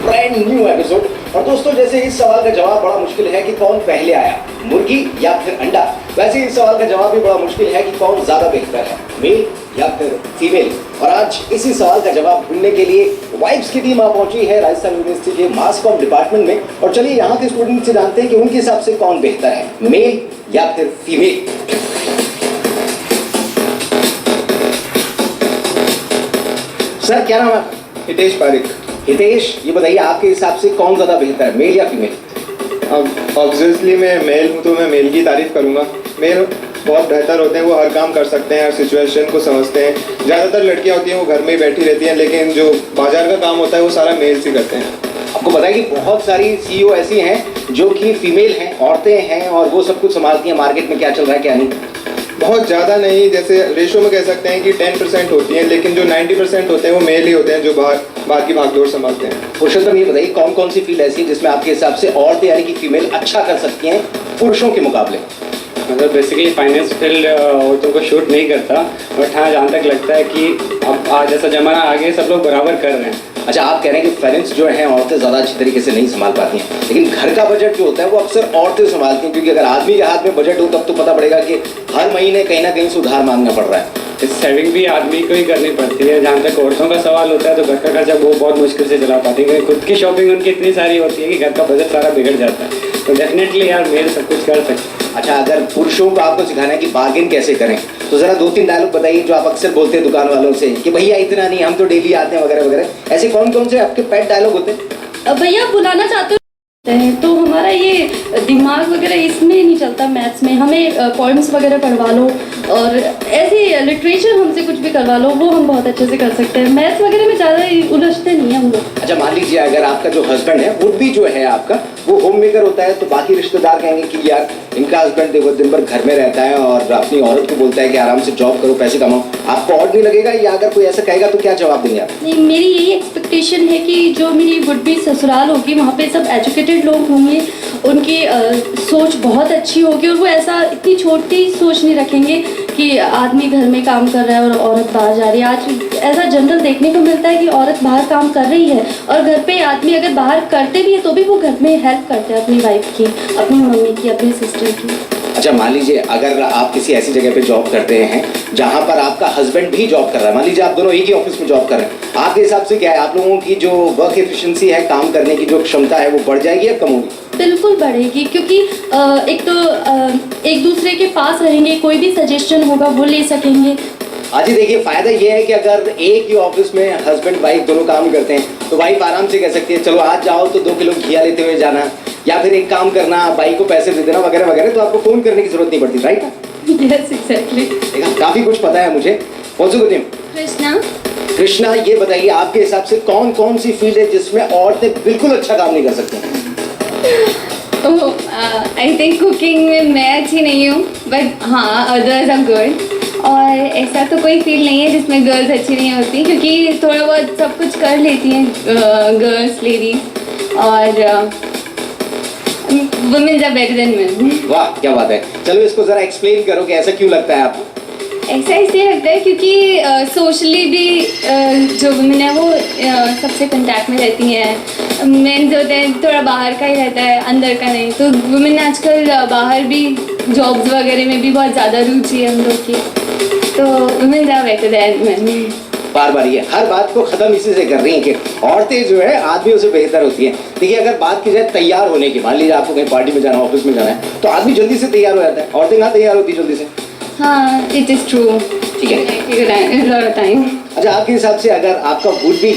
Brand new episode. और दोस्तों, जैसे इस सवाल का जवाब बड़ा मुश्किल है कि कौन पहले आया, मुर्गी या फिर अंडा, वैसे इस सवाल का जवाब भी बड़ा मुश्किल है कि कौन ज्यादा बेहतर है, मेल या फिर फीमेल। और आज इसी सवाल का जवाब ढूंढने के लिए वाइब्स की टीम आ पहुंची है राजस्थान यूनिवर्सिटी के मास कॉम डिपार्टमेंट में। और चलिए यहाँ के स्टूडेंट से जानते हैं कि उनके हिसाब से कौन बेहतर है, मेल या फिर फीमेल। सर, क्या नाम है? हितेश पारिक। हितेश, ये बताइए आपके हिसाब से कौन ज्यादा बेहतर है, मेल या फीमेल? अब ऑब्वियसली मैं मेल हूँ तो मैं मेल की तारीफ करूँगा। मेल बहुत बेहतर होते हैं, वो हर काम कर सकते हैं, हर सिचुएशन को समझते हैं। ज़्यादातर लड़कियाँ होती हैं वो घर में ही बैठी रहती हैं, लेकिन जो बाजार का काम होता है वो सारा मेल से करते हैं। आपको पता है कि बहुत सारी सीईओ ऐसी हैं जो कि फीमेल हैं, औरतें हैं, और वो सब कुछ संभालती हैं मार्केट में क्या चल रहा है क्या नहीं। बहुत ज़्यादा नहीं, जैसे रेशो में कह सकते हैं कि 10% होती हैं, लेकिन जो 90% होते हैं वो मेल ही होते हैं जो बाहर की भागदौड़ संभालते हैं। पुरुषोत्तम, ये बताइए कौन कौन सी फील्ड ऐसी है जिसमें आपके हिसाब से औरतें यानी कि फीमेल अच्छा कर सकती हैं पुरुषों के मुकाबले? मतलब बेसिकली फाइनेंस फील्ड औरतों को शूट नहीं करता, बट हाँ जहाँ तक लगता है कि अब आज जैसा जमाना आ गया सब लोग बराबर कर रहे हैं। अच्छा, आप कह रहे हैं कि फाइनेंस जो है औरतें ज़्यादा अच्छी तरीके से नहीं संभाल पाती हैं, लेकिन घर का बजट जो होता है वो अक्सर औरतें संभालती हैं, क्योंकि अगर आदमी के हाथ में बजट हो तब तो पता पड़ेगा कि हर महीने कहीं ना कहीं से उधार मांगना पड़ रहा है। इस सेविंग भी आदमी को ही करनी पड़ती है। जहाँ तक औरतों का सवाल होता है तो घर का खर्चा वो बहुत मुश्किल से चला पाती है, क्योंकि खुद की शॉपिंग उनकी इतनी सारी होती है कि घर का बजट सारा बिगड़ जाता है। तो डेफिनेटली यार मेल सब कुछ कर सकते हैं। अच्छा, अगर पुरुषों को आपको सिखाना है कि बार्गेन कैसे करें, तो ज़रा 2-3 डायलॉग बताइए जो आप अक्सर बोलते हैं दुकान वालों से कि भैया इतना नहीं, हम तो डेली आते हैं वगैरह वगैरह। ऐसे कौन कौन से आपके पेट डायलॉग होते हैं? भैया बुलाना चाहते हैं तो हमारा ये दिमाग वगैरह इसमें नहीं चलता, मैथ्स में हमें पॉइंट्स वगैरह पढ़वा लो, और ऐसे लिटरेचर हमसे कुछ भी करवा लो वो हम बहुत अच्छे से कर सकते हैं। मैथ्स वगैरह में ज़्यादा उलझते नहीं हैं हम लोग। अच्छा, मान लीजिए अगर आपका जो हस्बैंड है वुड भी जो है आपका वो होम मेकर होता है, तो बाकी रिश्तेदार कहेंगे कि यार इनका हस्बैंड देखो दिन भर घर में रहता है और अपनी औरत को बोलता है कि आराम से जॉब करो, पैसे कमाओ, आपको ऑड नहीं लगेगा? या अगर कोई ऐसा कहेगा तो क्या जवाब देंगे आप? नहीं, मेरी यही एक्सपेक्टेशन है कि जो मेरी वुड बी ससुराल होगी वहाँ पे सब एजुकेटेड लोग होंगे, उनकी सोच बहुत अच्छी होगी, और वो ऐसा इतनी छोटी सोच नहीं रखेंगे कि आदमी घर में काम कर रहा है और औरत बाहर जा रही है। आज ऐसा जनरल देखने को मिलता है कि औरत बाहर काम कर रही है और घर पे आदमी अगर बाहर करते भी है तो भी वो घर में हेल्प करते हैं अपनी वाइफ की, अपनी मम्मी की, अपनी सिस्टर की। अच्छा, मान लीजिए अगर आप किसी ऐसी जगह पे जॉब करते हैं जहाँ पर आपका हस्बैंड भी जॉब कर रहा है, मान लीजिए आप दोनों एक ही ऑफिस में जॉब कर रहे हैं, आपके हिसाब से क्या है, आप लोगों की जो वर्क एफिशिएंसी है, काम करने की जो क्षमता है वो बढ़ जाएगी या कम होगी? बिल्कुल बढ़ेगी, क्योंकि एक तो एक दूसरे के पास रहेंगे, कोई भी सजेशन होगा वो ले सकेंगे। हाँ जी, देखिए फायदा ये है कि अगर एक ही ऑफिस में हस्बैंड वाइफ दोनों काम करते हैं तो वाइफ आराम से कह सकती है चलो आज जाओ तो 2 किलो घिया लेते हुए जाना, या फिर एक काम करना बाइक को पैसे दे देना वगैरह वगैरह, तो आपको फोन करने की जरूरत नहीं पड़ती, राइट? Yes, exactly. काफी कुछ पता है मुझे। कृष्णा, कृष्णा, ये बताइए आपके हिसाब से कौन कौन सी फील्ड है जिसमें औरतें बिल्कुल अच्छा काम नहीं कर सकती? आई थिंक कुकिंग में मैं अच्छी नहीं हूँ, बट हाँ अदर्स आर गुड। और ऐसा तो कोई फील्ड नहीं है जिसमें गर्ल्स अच्छी नहीं होती, क्योंकि थोड़ा बहुत सब कुछ कर लेती हैं गर्ल्स, लेडीज, और womens are better than men. वाह, क्या बात है। चलो इसको जरा एक्सप्लेन करो कि ऐसा क्यों लगता है आपको? ऐसा इसलिए लगता है क्योंकि सोशली भी जो वुमेन है वो सबसे कंटैक्ट में रहती हैं। मेन होते हैं थोड़ा बाहर का ही रहता है, अंदर का नहीं। तो वुमेन आजकल बाहर भी जॉब्स वगैरह में भी बहुत ज़्यादा रुचि है हम लोग की, तो women are better than men. बार बार ये हर बात को खत्म इसी से कर रही हैं कि औरतें जो है आदमियों से बेहतर होती हैं। देखिए अगर बात की जाए तैयार होने की, मान लीजिए आपको कहीं पार्टी में जाना, ऑफिस में जाना है, तो आदमी जल्दी से तैयार हो जाता है, औरतें कहाँ तैयार होती जल्दी से? हाँ, इट इज़ ट्रू। ठीक है। टाइम। अच्छा, आपके हिसाब से अगर आपका वुड भी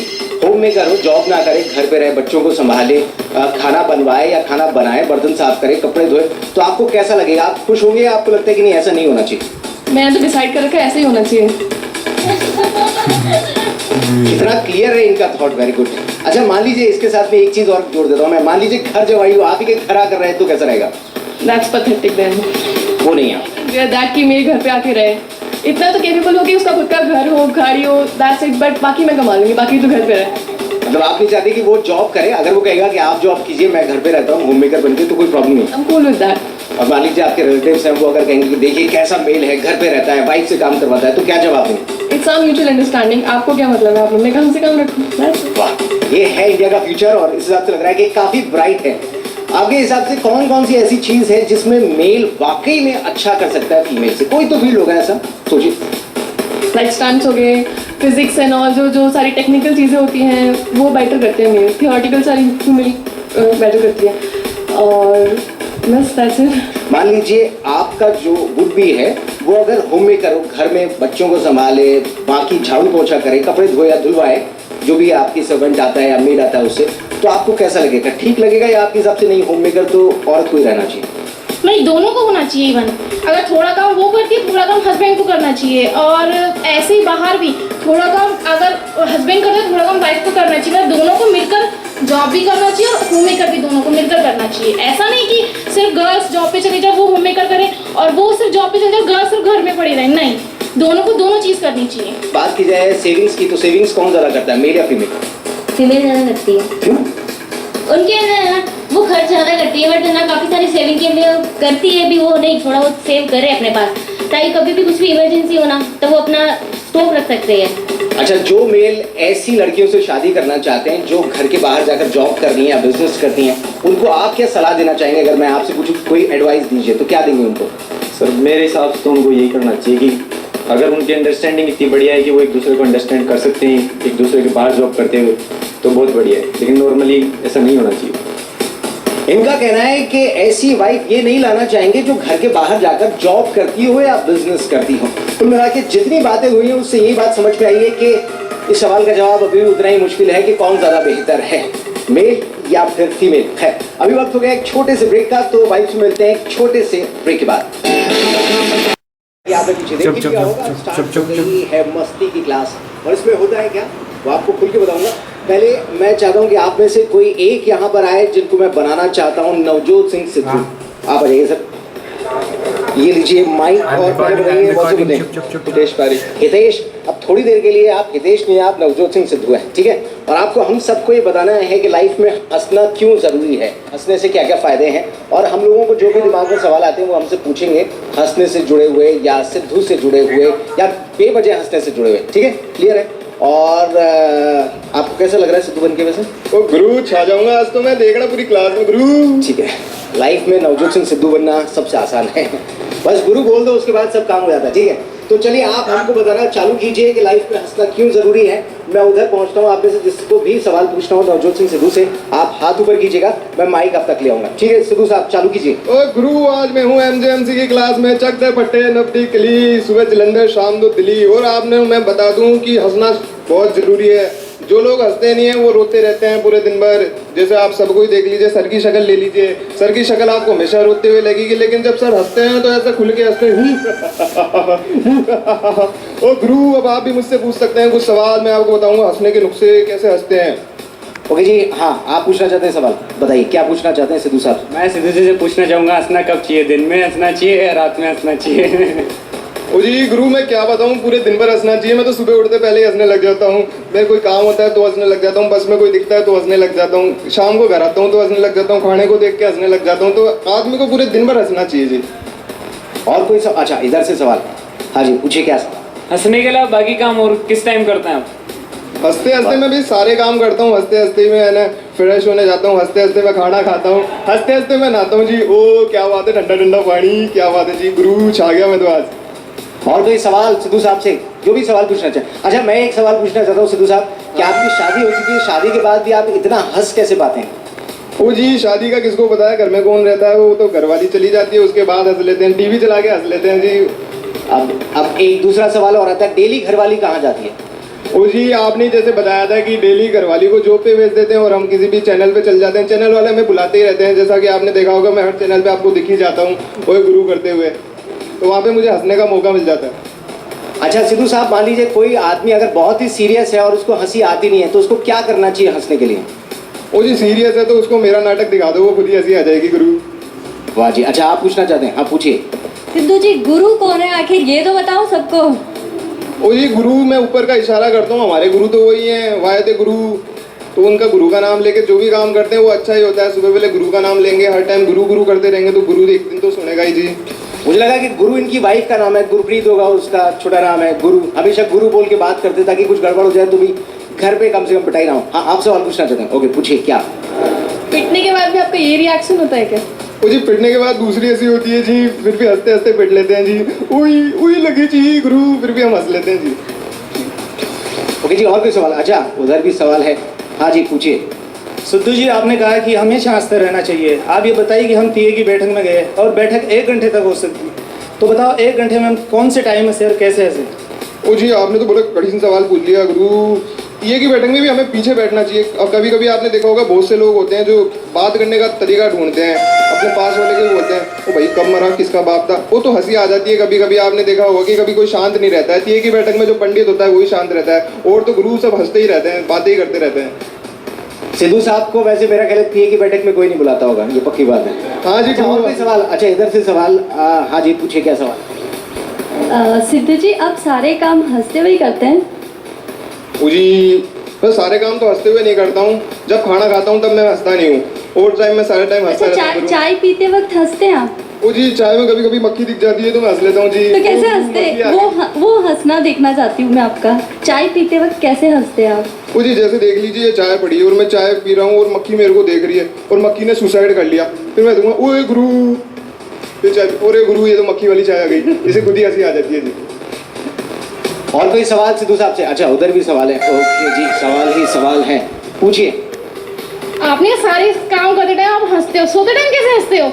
होम मेकर हो, जॉब ना करे, घर पे रहे, बच्चों को संभाले, खाना बनवाए या खाना बनाए, बर्तन साफ करे, कपड़े धोए, तो आपको कैसा लगेगा? आप खुश होंगे या आपको लगता है कि नहीं ऐसा नहीं होना चाहिए? मैंने तो डिसाइड कर रखा है ऐसे ही होना चाहिए। कितना क्लियर है इनका थॉट, वेरी गुड। अच्छा, मान लीजिए इसके साथ में एक चीज और जोड़ देता हूँ मैं, मान लीजिए घर जवाई हो, आप ही के घर आकर रहे तो कैसा रहेगा? That's pathetic then. वो नहीं है दैट कि मेरे घर पे आके रहे, इतना तो कैपेबल हो कि उसका खुद का घर हो, गाड़ी हो, दैट्स इट, बट बाकी मैं कमा लूंगी, बाकी तो घर पे रहे। मतलब आप नहीं चाहते कि वो जॉब करे? अगर वो कहेगा कि आप जॉब कीजिए, मैं घर पे रहता हूँ होम मेकर बनके, तो कोई प्रॉब्लम नहीं? I am cool with that. और मान लीजिए आपके रिलेटिव्स हैं, वो अगर कहेंगे कि देखिए कैसा मेल है, घर पे रहता है, वाइफ से काम करवाता है, तो क्या जवाब देंगे? It's a mutual understanding. आपको क्या मतलब है, आप लोग मैं कम से कम रखूँ। वाह, ये है इंडिया का फ्यूचर और इस हिसाब से लग रहा है कि काफी ब्राइट है। आपके हिसाब से कौन कौन सी ऐसी चीज है जिसमें मेल वाकई में अच्छा कर सकता है फीमेल से? कोई तो फील्ड होगा ऐसा, सोचिए। लाइक स्टंट्स हो गए, फिजिक्स एंड ऑल, जो सारी टेक्निकल चीज़ें होती हैं वो बेटर करते हैं मेल, थियोरेटिकल सारी फीमेल बेटर करती है। और बस दैट्स इट। मान लीजिए आपका जो वुड बी है वो अगर होम मेकर हो, घर में बच्चों को संभाले, बाकी झाड़ू पोछा करे, कपड़े धोए या धुलवाए, जो भी आपकी सर्वेंट आता है या मेड आता है उससे, तो आपको कैसा लगेगा? ठीक लगेगा या आपके हिसाब से नहीं, होम मेकर तो औरत को ही रहना चाहिए? नहीं, दोनों को होना चाहिए। इवन अगर थोड़ा काम वो करती है, थोड़ा काम हस्बैंड को करना चाहिए। और ऐसे ही बाहर भी थोड़ा काम अगर हस्बैंड करता है, थोड़ा काम वाइफ को करना चाहिए। मतलब दोनों को मिलकर जॉब भी करना चाहिए और होम मेकर भी दोनों को मिलकर करना चाहिए। ऐसा नहीं कि सिर्फ गर्ल्स जॉब पे चले जाए, वो होम मेकर करें, और वो सिर्फ जॉब पे चले जाए, गर्ल्स सिर्फ घर में पड़ी रहें। नहीं, दोनों को दोनों चीज़ करनी चाहिए। बात की जाए सेविंग्स की, तो सेविंग्स कौन ज़्यादा करता है, मेल या फीमेल? फीमेल ज़्यादा करती है। क्यों? उनके ना वो खर्च ज़्यादा करती है, बट ना काफ़ी सारी सेविंग के लिए करती है भी, वो नहीं थोड़ा बहुत सेव करे अपने पास, ताकि कभी भी कुछ भी इमरजेंसी होना तो वो अपना स्टॉक रख सकते हैं। अच्छा, जो मेल ऐसी लड़कियों से शादी करना चाहते हैं जो घर के बाहर जाकर जॉब कर रही हैं या बिजनेस करती हैं, उनको आप क्या सलाह देना चाहेंगे? अगर मैं आपसे पूछूं कोई एडवाइस दीजिए तो क्या देंगे उनको? सर मेरे हिसाब से तो उनको यही करना चाहिए कि अगर उनकी अंडरस्टैंडिंग इतनी बढ़िया है कि वो एक दूसरे को अंडरस्टैंड कर सकते हैं एक दूसरे के बाहर जॉब करते हुए, तो बहुत बढ़िया है, लेकिन नॉर्मली ऐसा नहीं होना चाहिए। इनका कहना है कि ऐसी वाइफ ये नहीं लाना चाहेंगे जो घर के बाहर जाकर जॉब करती हो या बिजनेस करती हो। कुल मिला के जितनी बातें हुई हैं उससे यही बात समझ में आई है कि इस सवाल का जवाब अभी भी उतना ही मुश्किल है कि कौन ज्यादा बेहतर है, मेल या फिर फीमेल। है अभी वक्त हो गया एक छोटे से ब्रेक का, तो वाइफ से मिलते हैं एक छोटे से ब्रेक के बाद। आपने पीछे देख लिया होगा, स्टार्ट हो गई है मस्ती की क्लास, और इसमें होता है क्या वो आपको खुल के बताऊंगा। पहले मैं चाहता हूँ कि आप में से कोई एक यहाँ पर आए जिनको मैं बनाना चाहता हूँ नवजोत सिंह सिद्धू। आप आ जाइए सर, ये लीजिए माइक और पहले बताइए हितेश पारी। हितेश, अब थोड़ी देर के लिए आप हितेश नहीं, आप नवजोत सिंह सिद्धू हैं, ठीक है? और आपको हम सबको ये बताना है कि लाइफ में हंसना क्यों ज़रूरी है, हंसने से क्या क्या फ़ायदे हैं, और हम लोगों को जो भी दिमाग में सवाल आते हैं वो हमसे पूछेंगे, हंसने से जुड़े हुए या सिद्धू से जुड़े हुए या बेवजह हंसने से जुड़े हुए, ठीक है? क्लियर है? और आपको कैसा लग रहा है सिद्धू बन के? वैसे ओ गुरु, छा जाऊंगा आज तो मैं, देखना पूरी क्लास में गुरु। ठीक है, लाइफ में नवजोत सिंह सिद्धू बनना सबसे आसान है, बस गुरु बोल दो उसके बाद सब काम हो जाता है, ठीक है? तो चलिए आप हमको बताना चालू कीजिए कि लाइफ में हंसना क्यों जरूरी है। मैं उधर पहुंचता हूँ, आप में से जिसको भी सवाल पूछना हो नवजोत सिंह सिद्धू से, आप हाथ ऊपर कीजिएगा, मैं माइक आप तक ले आऊंगा, ठीक है? सिद्धू साहब चालू कीजिए। ओ गुरु, आज मैं हूँ एमजेएमसी की क्लास में, चक दे पट्टे नब्बी कली, सुबह जलंधर शाम दो दिल्ली। और आपने मैं बता दूं कि हंसना बहुत जरूरी है। जो लोग हंसते नहीं है वो रोते रहते हैं पूरे दिन भर। जैसे आप सबको ही देख लीजिए, सर की शक्ल ले लीजिए, सर की शक्ल आपको हमेशा रोते हुए लगेगी, लेकिन जब सर हंसते हैं तो ऐसा खुल के हंसते हैं। ओ गुरु, अब आप भी मुझसे पूछ सकते हैं कुछ सवाल, मैं आपको बताऊंगा हंसने के नुस्खे कैसे हंसते हैं। ओके जी, हाँ आप पूछना चाहते हैं सवाल, बताइए क्या पूछना चाहते हैं सिद्धू साहब? मैं सिद्धू जी से पूछना चाहूँगा, हंसना कब चाहिए, दिन में हंसना चाहिए या रात में हंसना चाहिए? ओ जी गुरु, मैं क्या बताऊं, पूरे दिन भर हंसना चाहिए। मैं तो सुबह उठते पहले ही हंसने लग जाता हूँ, मेरे कोई काम होता है तो हंसने लग जाता हूँ, बस में कोई दिखता है तो हंसने लग जाता हूँ, शाम को घर आता हूँ तो हंसने लग जाता हूँ, खाने को देख के हंसने लग जाता हूँ। तो आदमी को पूरे दिन भर हंसना चाहिए जी। और कोई अच्छा इधर से सवाल, हाँ जी पूछिए क्या सवाल? हंसने के अलावा बाकी काम और किस टाइम करते हैं आप? हंसते हंसते मैं भी सारे काम करता हूँ, हंसते हंसते मैं है ना फ्रेश होने जाता हूँ, हंसते हंसते मैं खाना खाता हूँ, हंसते हंसते मैं नहाता हूँ जी। ओ क्या बात है, ठंडा ठंडा पानी, क्या बात है जी गुरु, छा गया मैं तो आज। और कोई सवाल सिद्धू साहब से, जो भी सवाल पूछना चाहे? अच्छा मैं एक सवाल पूछना चाहता हूँ सिद्धू साहब, कि आपकी शादी हो चुकी है, शादी के बाद भी आप इतना हंस कैसे पाते हैं? ओ जी, शादी का किसको पता है, घर में कौन रहता है, वो तो घरवाली चली जाती है उसके बाद हंस लेते हैं, टीवी चला के हंस लेते हैं जी। अब एक दूसरा सवाल और आता है, डेली घरवाली कहाँ जाती है? ओ जी, आपने जैसे बताया था कि डेली घरवाली को जॉब पे भेज देते हैं और हम किसी भी चैनल पे चल जाते हैं, चैनल वाले हमें बुलाते ही रहते हैं। जैसा कि आपने देखा होगा, मैं हर चैनल पे आपको दिख ही जाता हूँ ओए गुरु करते हुए, तो वहाँ पे मुझे हंसने का मौका मिल जाता है। अच्छा सिद्धू साहब, मान लीजिए कोई आदमी अगर बहुत ही सीरियस है और उसको हंसी आती नहीं है, तो उसको क्या करना चाहिए हंसने के लिए? ओ जी, सीरियस है तो उसको मेरा नाटक दिखा दो, वो खुद ही हंसी आ जाएगी गुरु। वाह जी। अच्छा आप पूछना चाहते हैं, हाँ पूछिए। सिद्धू जी, गुरु कौन है आखिर, ये तो बताओ सबको। ओ जी, गुरु मैं ऊपर का इशारा करता हूँ, हमारे गुरु तो वही हैं, वायदे गुरु, तो उनका गुरु का नाम लेके जो भी काम करते हैं वो अच्छा ही होता है। सुबह पहले गुरु का नाम लेंगे, हर टाइम गुरु गुरु करते रहेंगे तो गुरु एक दिन तो सुनेगा ही जी। मुझे लगा कि गुरु इनकी वाइफ का नाम है, गुरप्रीत होगा उसका छोटा नाम है गुरु। हमेशा गुरु बोल के बात करते ताकि कुछ गड़बड़ हो जाए तो भी घर पे कम से कम पिटाई ना हो। हाँ, आप सवाल पूछना चाहते हैं? ओके, पूछिए। क्या पिटने के बाद भी आपका ये रिएक्शन होता है क्या? वो जी पिटने के बाद दूसरी हंसी होती है जी, फिर भी हंसते हंसते पिट लेते हैं जी। उई उई लगी जी गुरु, फिर भी हम हंस लेते हैं जी। ओके जी, और कोई सवाल? अच्छा, उधर भी सवाल है। हाँ जी, पूछिए। सिद्धू जी, आपने कहा कि हमेशा हंसते रहना चाहिए। आप ये बताइए कि हम पीए की बैठक में गए और बैठक 1 घंटे तक हो सकती, तो बताओ 1 घंटे में हम कौन से टाइम में से और कैसे हंसे? ओ जी, आपने तो बड़ा कठिन सवाल पूछ लिया गुरु। ये की बैठक में भी हमें पीछे बैठना चाहिए। और कभी कभी आपने देखा होगा बहुत से लोग होते हैं जो बात करने का तरीका ढूंढते हैं, अपने पास वाले के बोलते हैं ओ भाई कब मरा, किसका बाप था। वो तो हंसी आ जाती है। कभी कभी आपने देखा होगा कि कभी कोई शांत नहीं रहता है। ये की बैठक में जो पंडित होता है वही शांत रहता है, और तो गुरु सब हंसते ही रहते हैं, बातें ही करते रहते हैं। सिद्धू साहब को वैसे मेरा ख्याल है पीए की बैठक में कोई नहीं बुलाता होगा, ये पक्की बात है। हाँ जी। अच्छा, और कोई सवाल? अच्छा, इधर से सवाल। हाँ जी, पूछिए, क्या सवाल? सिद्धू जी, आप सारे काम हंसते हुए ही करते हैं? जी, मैं सारे काम तो हंसते हुए नहीं करता हूँ। जब खाना खाता हूँ तब मैं हंसता नहीं हूँ, और टाइम मैं सारे टाइम हंसता अच्छा, रहता हूँ। चाय पीते वक्त हंसते हैं आप? ओ जी, चाय में कभी कभी मक्खी दिख जाती है तो मैं हंस लेता हूँ जी। तो कैसे हंसते? वो हंसना देखना चाहती हूँ मैं आपका। चाय पीते वक्त कैसे हंसते हैं आप? ओ जी, जैसे देख लीजिए चाय पड़ी है और मैं चाय पी रहा हूँ और मक्खी मेरे को देख रही है और मक्खी ने सुसाइड कर लिया, फिर मैं दूंगा ओए गुरु ये चाय, ओरे गुरु ये तो मक्खी वाली चाय आ गई। इसे खुद ही हंसी आ जाती है जी। और कोई सवाल सिद्धू साहब से? अच्छा, उधर भी सवाल है। ओके जी, सवाल ही सवाल है, पूछिए। आपने सारे काम करते टाइम आप हंसते हो, सोते टाइम कैसे हंसते हो?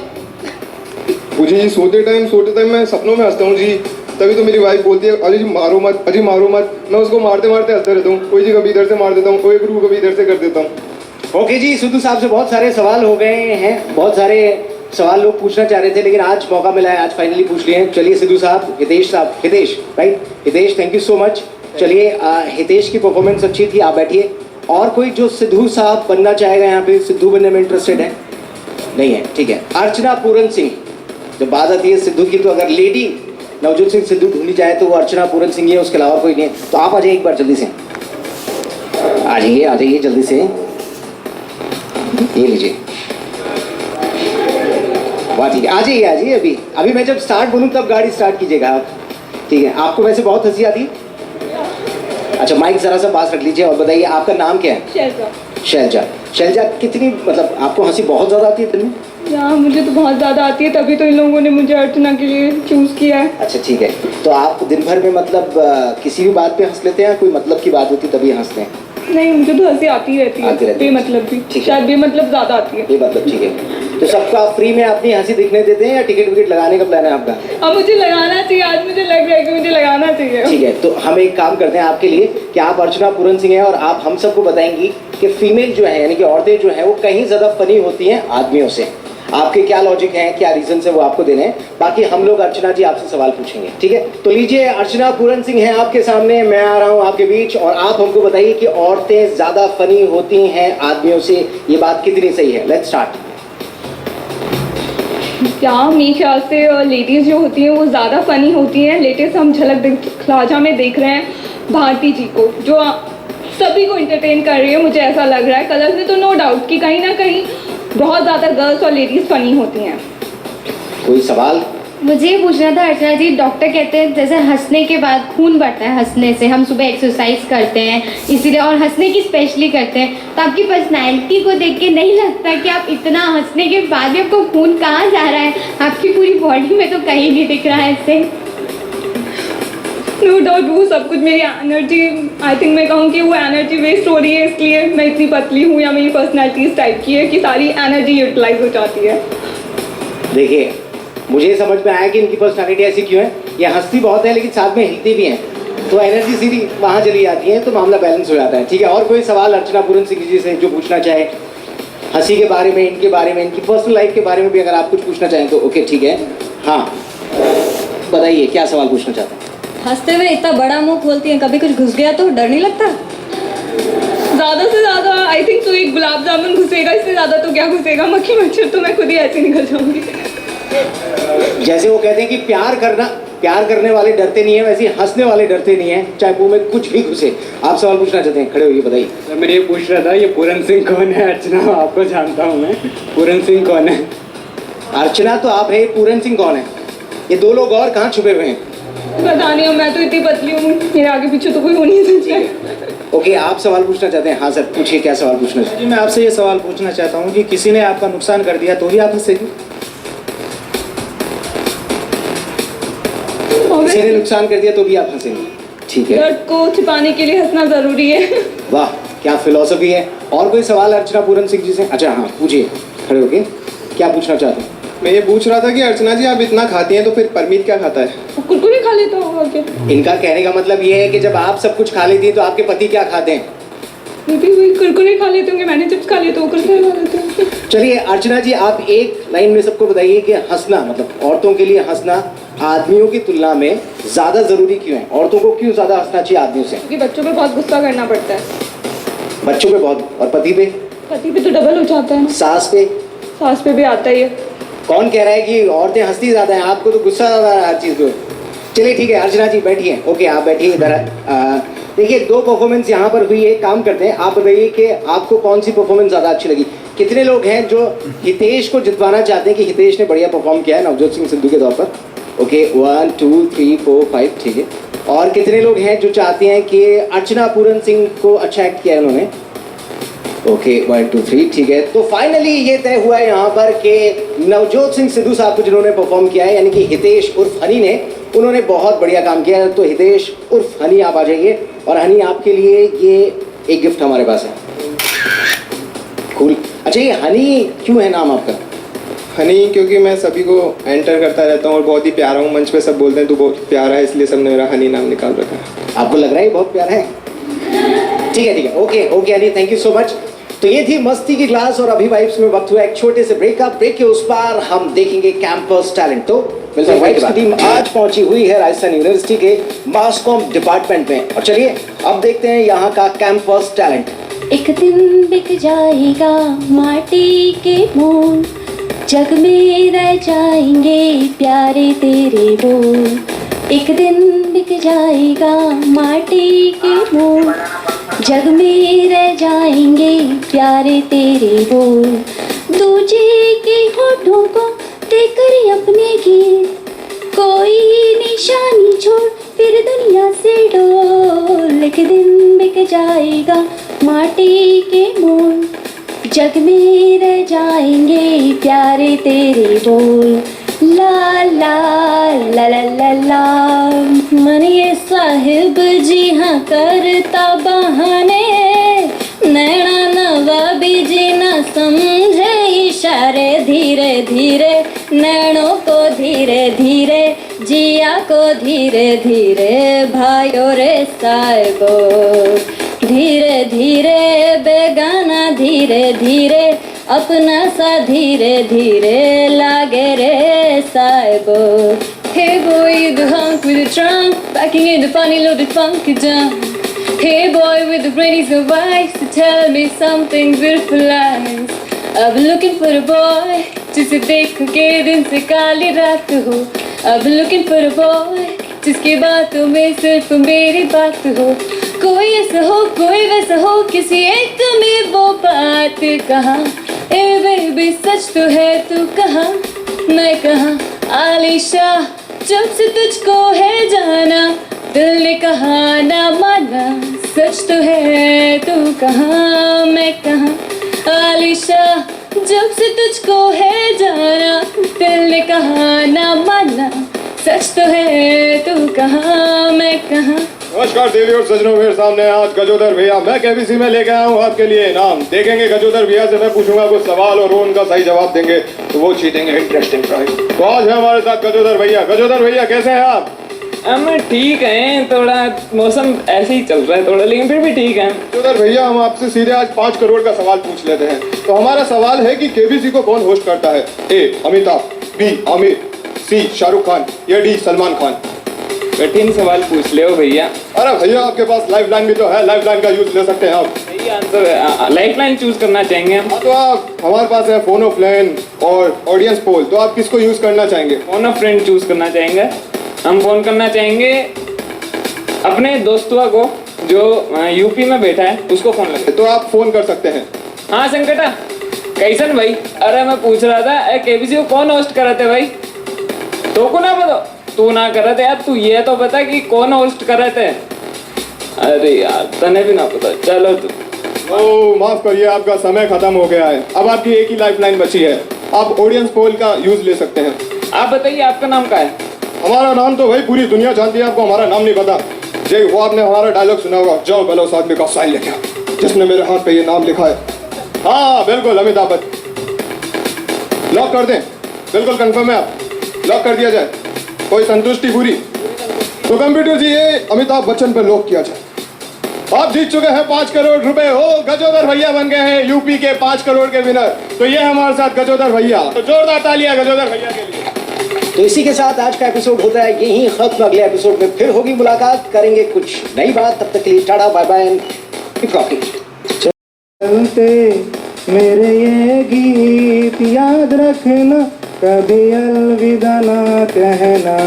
जी, सोते टाइम मैं सपनों में हंसता हूँ जी। तभी तो मेरी वाइफ बोलती है अजी मारो मत, अजी मारो मत। मैं उसको मारते मारते हंसता रहता हूँ। कोई जी कभी इधर से मार देता हूँ, कोई गुरु कभी इधर से कर देता हूँ। ओके जी, सिद्धू साहब से बहुत सारे सवाल हो गए हैं, बहुत सारे सवाल लोग पूछना चाह रहे थे, लेकिन आज मौका मिला है, आज फाइनली पूछ लिए हैं। चलिए सिद्धू साहब, हितेश साहब, Hitesh right, Hitesh, thank you so much. चलिए, हितेश की परफॉर्मेंस अच्छी थी, आप बैठिए। और कोई जो सिद्धू साहब बनना चाहेगा यहाँ पे, सिद्धू बनने में इंटरेस्टेड है? नहीं है, ठीक है। अर्चना पूरन सिंह, जब बात आती है सिद्धू की, तो अगर लेडी नवजोत सिंह सिद्धू ढूंढी जाए तो वो अर्चना पूरन सिंह ही है, उसके अलावा कोई नहीं है। तो आप आ जाइए एक बार जल्दी से, आ जाइए जल्दी से, ये लीजिए। वाह, ठीक है, आ जाइए अभी मैं जब स्टार्ट बोलूँ तब गाड़ी स्टार्ट कीजिएगा आप, ठीक है। आपको वैसे बहुत हंसी आती है? अच्छा, माइक जरा सा पास रख लीजिए और बताइए आपका नाम क्या है? शैलजा, कितनी मतलब आपको हंसी बहुत ज़्यादा आती है दिन में? हाँ, मुझे तो बहुत ज़्यादा आती है, तभी तो इन लोगों ने मुझे अर्चना के लिए चूज़ किया है। अच्छा, ठीक है। तो आप दिन भर में मतलब किसी भी बात पे हंस लेते हैं, कोई मतलब की बात होती तभी हंसते हैं? नहीं, मुझे तो हंसी आती रहती है, बेमतलब भी, शायद बेमतलब ज़्यादा आती है। बेमतलब, ठीक है। तो सबको आप फ्री में अपनी हंसी दिखने देते हैं या टिकट विकेट लगाने का प्लान है आपका? अब मुझे लगाना चाहिए, आज मुझे लग रहा है कि मुझे लगाना चाहिए। ठीक है, तो हम एक काम करते हैं आपके लिए कि आप अर्चना पूरन सिंह हैं और आप हम सबको बताएंगी कि फीमेल जो है, यानी कि औरतें जो हैं, वो कहीं ज़्यादा फनी होती हैं आदमियों से। आपके क्या लॉजिक है, क्या रीजन है, वो आपको देने हैं। बाकी हम लोग अर्चना जी आपसे सवाल पूछेंगे, ठीक है? तो लीजिए, अर्चना पूरन सिंह हैं आपके सामने, मैं आ रहा हूँ आपके बीच, और आप हमको बताइए कि औरतें ज़्यादा फनी होती हैं आदमियों से, ये बात कितनी सही है? Let's start. क्या मेरे ख्याल से लेडीज़ जो होती हैं वो ज़्यादा फ़नी होती हैं। लेटेस्ट हम झलक दिखलाजा में देख रहे हैं भारती जी को, जो सभी को इंटरटेन कर रही है, मुझे ऐसा लग रहा है। कलर्स में तो नो डाउट कि कहीं ना कहीं बहुत ज़्यादा गर्ल्स और लेडीज़ फ़नी होती हैं। कोई सवाल? मुझे ये पूछना था अर्चना जी, डॉक्टर कहते हैं जैसे हंसने के बाद खून बढ़ता है, हंसने से हम सुबह एक्सरसाइज करते हैं इसीलिए, और हंसने की स्पेशली करते हैं, तो आपकी पर्सनैलिटी को देख के नहीं लगता कि आप इतना हंसने के बाद भी आपको खून कहाँ जा रहा है? आपकी पूरी बॉडी में तो कहीं नहीं दिख रहा है इससे। नो डाउट वो सब कुछ मेरी एनर्जी, आई थिंक मैं कहूँ कि वो एनर्जी वेस्ट हो रही है, इसलिए मैं इतनी पतली हूँ, या मेरी पर्सनैलिटी इस टाइप की है कि सारी एनर्जी यूटिलाइज हो जाती है। देखिए, मुझे समझ में आया कि इनकी पर्सनालिटी ऐसी क्यों है। ये हंसती बहुत है लेकिन साथ में हिलती भी हैं, तो एनर्जी सीधी वहाँ चली जाती है, तो मामला बैलेंस हो जाता है, ठीक है। और कोई सवाल अर्चना पूरन सिंह जी से जो पूछना चाहे, हंसी के बारे में, इनके बारे में, इनकी पर्सनल लाइफ के बारे में भी अगर आप कुछ पूछना चाहें तो ओके, ठीक है। हाँ, बताइए क्या सवाल पूछना चाहते हैं? हंसते हुए इतना बड़ा मुंह खोलती हैं, कभी कुछ घुस गया तो डर नहीं लगता? ज़्यादा से ज़्यादा आई थिंक तो एक गुलाब जामुन घुसेगा, इससे ज़्यादा तो क्या घुसेगा, मक्खी मच्छर तो मैं खुद ही ऐसे निकल जाऊंगी। जैसे वो कहते हैं कि प्यार करने वाले डरते नहीं है, वैसे हंसने वाले डरते नहीं है, चाहे मुंह में कुछ भी घुसे। आप सवाल पूछना चाहते हैं, खड़े होइए, बताइए। मैं ये पूछ रहा था, ये पूरन सिंह कौन है? अर्चना आपको जानता हूँ मैं, पूरन सिंह कौन है? अर्चना तो आप है, पूरन सिंह कौन है? ये दो लोग और कहाँ छुपे हुए हैं? पता नहीं, मैं तो इतनी पतली हूँ, मेरे आगे पीछे तो कोई हो नहीं सकता। ओके, आप सवाल पूछना चाहते हैं? हाँ सर, पूछिए, क्या सवाल पूछना चाहते जी मैं आपसे ये सवाल पूछना चाहता हूँ कि किसी ने आपका नुकसान कर दिया तो भी आप हंसेंगे? किसी ने नुकसान कर दिया तो भी आप हंसेंगे, ठीक है। दर्द को छिपाने के लिए हंसना जरूरी है। वाह, क्या फिलॉसफी है। और कोई सवाल अर्चना पूरन सिंह जी से? अच्छा हाँ, पूछिए, खड़े होके क्या पूछना चाहते हैं? मैं ये पूछ रहा था कि अर्चना जी आप इतना खाती हैं तो फिर परमीत क्या खाता है? कुरकुरे खा लेता हूँ और क्या। इनका कहने का मतलब ये है कि जब आप सब कुछ खा लेती हैं तो आपके पति क्या खाते हैं? वो भी वही कुरकुरे खा लेते होंगे, मैंने चिप्स खा लिए तो वो कुरकुरे खा लेते हैं। चलिए अर्चना जी, आप एक लाइन में सबको बताइए कि हंसना, मतलब औरतों के लिए हंसना आदमियों की तुलना में ज़्यादा ज़रूरी क्यों है? औरतों को क्यों ज़्यादा हंसना चाहिए आदमियों से? क्योंकि बच्चों पे बहुत गुस्सा करना पड़ता है। बच्चों पे बहुत, और पति पे? पति पे तो डबल हो जाता है। सास पे? सास पे भी आता ही है। कौन कह रहा है कि औरतें हंसती ज़्यादा हैं? आपको तो गुस्सा ज़्यादा आ रहा है हर चीज़ को। चलिए ठीक है, अर्चना जी बैठिए। ओके, आप बैठिए इधर। देखिए, दो परफॉर्मेंस यहाँ पर हुई है, काम करते हैं। आप बताइए कि आपको कौन सी परफॉर्मेंस ज़्यादा अच्छी लगी? कितने लोग हैं जो हितेश को जितवाना चाहते हैं कि हितेश ने बढ़िया परफॉर्म किया है नवजोत सिंह सिद्धू के तौर पर? ओके, 1 2 3 4 5, ठीक है। और कितने लोग हैं जो चाहते हैं कि अर्चना पूरन सिंह को अच्छा एक्ट किया है उन्होंने? ओके, 1 2 3, ठीक है। तो फाइनली ये तय हुआ है यहाँ पर कि नवजोत सिंह सिद्धू साहब को जिन्होंने परफॉर्म किया है, यानी कि हितेश उर्फ हनी ने, उन्होंने बहुत बढ़िया काम किया है। तो हितेश उर्फ हनी आप आ जाइए, और हनी आपके लिए ये एक गिफ्ट हमारे पास है। कूल। अच्छा, ये हनी क्यों है नाम आपका? हनी क्योंकि मैं सभी को एंटर करता रहता हूँ और बहुत ही प्यारा हूँ। मंच पे सब बोलते हैं तू बहुत प्यारा है, इसलिए सबने मेरा हनी नाम निकाल रखा है। आपको लग रहा है ये बहुत प्यारा है? ठीक है, ठीक है। Okay okay Honey, thank you so much. तो ये थी मस्ती की क्लास, और अभी वाइब्स में वक्त हुआ एक छोटे से ब्रेक का। ब्रेक के उस पार हम देखेंगे कैंपस टैलेंट। तो मिलते हैं। वाइब्स की टीम आज पहुंची हुई है राजस्थान यूनिवर्सिटी के मास कॉम डिपार्टमेंट में, और चलिए अब देखते हैं यहाँ का कैंपस टैलेंट। एक दिन बिक जाएगा माटी के मोल, जग में रह जाएंगे प्यारे तेरे बोल। एक दिन बिक जाएगा माटी के मोल, जग में रह जाएंगे प्यारे तेरे बोल। दूजे के होठों को देकर अपने गीत, कोई निशानी छोड़ फिर दुनिया से डोल। एक दिन बिक जाएगा माटी के मोल, जग में रह जाएंगे प्यारे तेरे बोल। ला ला ला ला ला ला, मन ये साहिब जी हाँ करता बहाने, नैना नवाबी जी ना समझे इशारे। धीरे धीरे नैनों को धीरे धीरे, जिया को धीरे धीरे, भाइयों रे साहिबो। धीरे धीरे बेगाना धीरे धीरे, अपना सा धीरे धीरे लागे रे साहिबो। Hey boy, you the hunk with the trunk, backing in the funny loaded funky jump. Hey boy with the brainy so wise, to tell me something beautiful lies. अब looking for a boy, जिसे देख के दिन से काली रात हो। अब looking for a boy, जिसकी बातों में सिर्फ मेरी बात हो। कोई ऐसा हो कोई वैसा हो, किसी एक में वो बात कहाँ। ए बेबी सच तो है, तू कहाँ मैं कहाँ। आलिशा जब से तुझको है जाना, दिल ने कहा ना माना। सच तो है, तू कहाँ मैं कहाँ। आलिशा जब से तुझको है जाना, दिल ने कहा ना माना। सच तो है, तू कहाँ मैं कहाँ। नमस्कार देवी और सजनों, मेरे सामने आज गजोदर भैया। मैं केबीसी में लेके आया हूँ आपके लिए इनाम। देखेंगे गजोदर भैया से मैं पूछूंगा कुछ सवाल और वो उनका सही जवाब देंगे तो वो जीतेंगे इंटरेस्टिंग प्राइज। तो आज है हमारे साथ गजोदर भैया। गजोदर भैया कैसे हैं आप? हम ठीक हैं, थोड़ा मौसम ऐसे ही चल रहा है थोड़ा, लेकिन फिर भी ठीक है। गजोदर भैया हम आपसे सीधे आज 5 करोड़ का सवाल पूछ लेते हैं। तो हमारा सवाल है कि केबीसी को कौन होस्ट करता है? ए अमिताभ, बी आमिर, सी शाहरुख खान या डी सलमान खान? कठिन सवाल पूछ ले हो भैया। अरे भैया आपके पास लाइफलाइन भी तो है, लाइफलाइन का यूज ले सकते हैं आप। सही आंसर लाइफलाइन चूज करना चाहेंगे हम। तो आप हमारे पास है फोन ऑफ फ्रेंड और ऑडियंस पोल, तो आप किसको यूज करना चाहेंगे? फोन ऑफ फ्रेंड चूज करना चाहेंगे। हम फोन करना चाहेंगे अपने दोस्तुआ को जो यूपी में बैठा है, उसको फोन लगे। तो आप फोन कर सकते हैं। हाँ संकटा, कैसन भाई? अरे मैं पूछ रहा था केबीसी को कौन होस्ट कराते भाई? तो को ना बता, तू ना कर रहे थे यार, तू ये तो बता कि कौन होस्ट कर रहे थे। अरे यार तने भी ना पता, चलो तू। ओ माफ करिए, आपका समय खत्म हो गया है। अब आपकी एक ही लाइफलाइन बची है, आप ऑडियंस पोल का यूज ले सकते हैं। आप बताइए आपका नाम क्या है? हमारा नाम तो भाई पूरी दुनिया जानती है, आपको हमारा नाम नहीं पता। जय वो आपने हमारा डायलॉग सुना होगा, जाओ गलो उस आदमी का साइन लेके आओ जिसने मेरे हाथ पे ये नाम लिखा है। हाँ बिल्कुल अमिताभ बच्चन। लॉक कर दें? बिल्कुल कंफर्म है आप? लॉक कर दिया जाए? कोई संतुष्टि पूरी? तो कंप्यूटर जी ये अमिताभ बच्चन पे लॉक किया जाए। आप जीत चुके हैं 5 करोड़ रुपए। हो गजोदर भैया बन गए हैं यूपी के 5 करोड़ के विनर। तो ये हमारे साथ गजोदर भैया, तो जोरदार तालियां गजोदर भैया के लिए। तो इसी के साथ आज का एपिसोड होता है यही खत्म। अगले एपिसोड में फिर होगी मुलाकात, करेंगे कुछ नई बात। तब तक के लिए tata bye bye and keep rocking. चलते मेरे ये गीत याद रखना, कभी अलविदा ना कहना,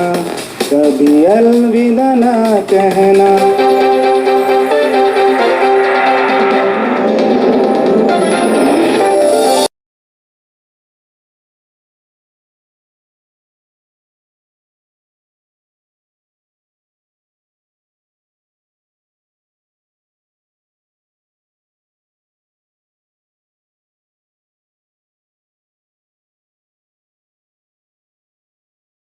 कभी अलविदा ना कहना।